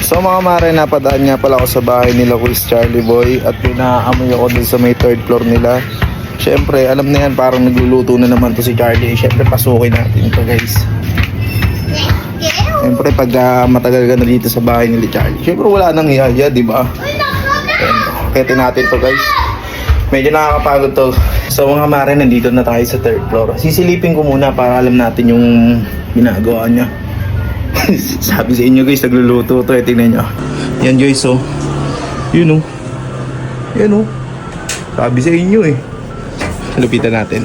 So mga mare, napadaan nga pala ako sa bahay nila Quiz Charlie Boy at pinaamoy ako dun sa may third floor nila. Syempre, alam na yan, parang nagluluto na naman to si Charlie. Syempre, pasukin natin to guys. Syempre, pag matagal ka na dito sa bahay nila Charlie, syempre wala nang ihaya, di ba? Kaya natin to guys. Medyo nakakapagod to. So mga mare, nandito na tayo sa third floor. Sisilipin ko muna para alam natin yung ginagawa niya. Sabi sa inyo guys, nagluluto to. Tingnan nyo. Yan guys, oh. Yun oh. Yan oh. Sabi sa inyo eh. Lupitan natin.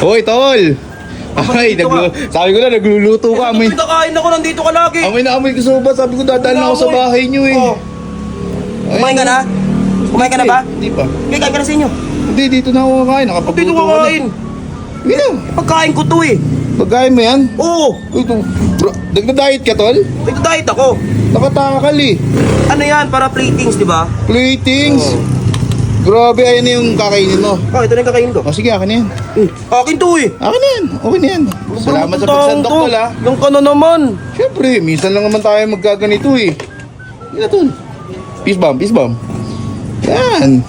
Hoy, tol! Ay, sabi ko na, nagluluto ka. Amoy, Pinakain ako, nandito ka lagi. amoy na amoy ko sa ubat. Sabi ko, dadaan na ako sa bahay nyo eh. Oh. Kumain ka na? Kumain ka na ba? Hindi pa. Kaya kain ka na sa inyo. Hindi, dito na ako kakain. Nakapagluto Dito ka kain. Hindi na. Pagkain ko to eh. Pagkain mo yan? Oo. Ito. Bro, nagda-diet ka, tol? Nagda-diet ako. Nakatakal eh. Ano yan? Para platings, di ba? Platings. Oh. Grabe, ayun na yung kakainin mo. Oh, ito na yung kakain ko. O sige, akin na yan. Akin to eh. Akin na yan. Okay na yan. Salamat sa pagsandok, tol ha. Yung ka na naman. Siyempre, minsan lang naman tayo magkaganito eh. Yan tol. Peace bomb, peace bomb. Yan.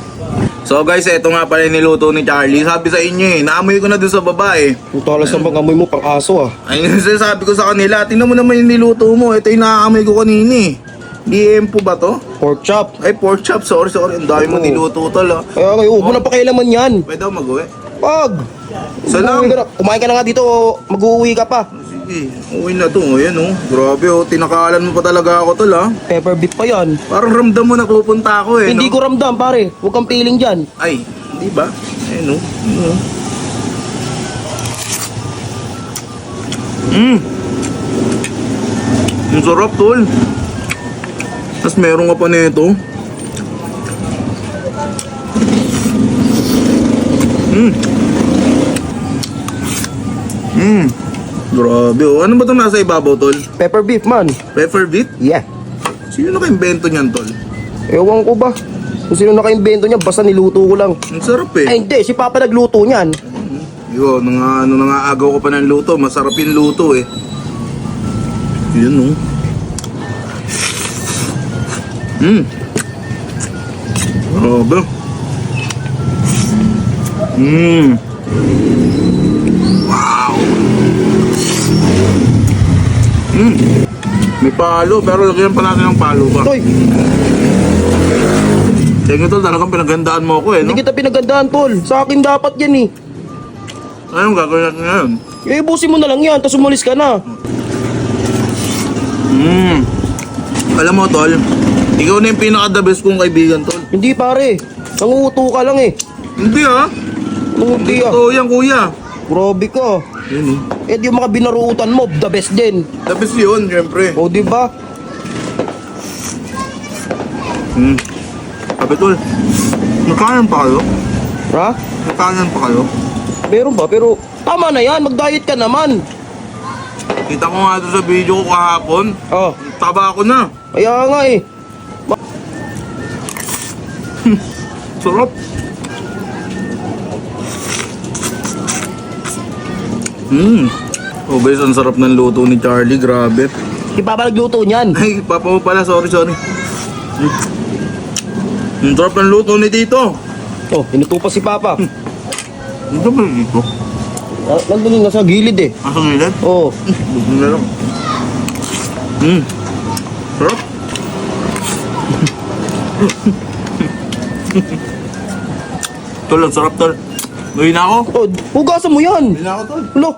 So guys, eto nga pala yung niluto ni Charlie. Sabi sa inyo eh, naamoy ko na dun sa baba eh. Ang talas ng pag-amoy mo, pang aso ah. Ayun yung sabi ko sa kanila, tingnan mo naman yung niluto mo. Ito yung naaamoy ko kanina eh. BM po ba to? Pork chop. Ay, pork chop. Sorry. Ang dami mo Oo. niluto tol ah. Kaya kayo, huwag mo na pakialaman yan. Pwede ako mag-uwi? Pag. Salam. Kumain ka na nga dito, mag-uuwi ka pa. Sige, uwi na to. Ayan oh. Grabe oh, tinakalan mo pa talaga ako tol ah. Pepper beef pa yan. Parang ramdam mo na pupunta ako eh. Hindi no? ko ramdam pare, huwag kang feeling dyan. Ay, di ba? Ayan oh. Ang sarap tol. Tapos meron ka pa nito. Grabe oh. Ano ba itong nasa ibabaw tol? Pepper beef man. Pepper beef? Yeah. Sino naka-invento niyan tol? Ewan ko ba? Kung sino naka-invento niya, basta niluto ko lang. Ang sarap eh. Ay hindi, si Papa nagluto niyan. Yo, nangaagaw ko pa ng luto. Masarap yung luto eh. Yun oh. Grabe. Wow. May palo, pero lagyan pa natin ng palo ba? Toy, Tingin tol, talagang pinagandaan mo ako eh, no? hindi kita pinagandaan tol. Sa akin dapat yan eh. Anong gagawin natin ngayon? Iubusin mo na lang yan, tapos umalis ka na. Alam mo tol, ikaw na yung pinaka-the best kong kaibigan tol. Hindi pare, nanguto ka lang eh. Hindi ah. Nanguti ah. Ito yan kuya. Grabe ka. Yun oh. Eh di yung mga binaruutan mo, the best din. The best yun, syempre. O di ba? Sabi tol, nakanan pa kayo? Ha? Nakanan pa kayo? Meron ba? Pero tama na yan, mag-diet ka naman. Kita ko nga doon sa video ko kahapon. Oh, Taba ako na. kaya nga eh. Sarap. Oh guys, ang sarap ng luto ni Charlie. Grabe. Si Papa nagluto niyan. Ay, papa mo pala. Sorry. Ang sarap ng luto ni Tito. Oh, inuto pa si Papa. Ano ba dito? Nandun yung nasa gilid eh. Asa nilad? Oh, Buto na lang. Sarap. Tol, ang sarap tol. Gawin na ako. oh, hugasan mo yan. Gawin na ako tol. Lo,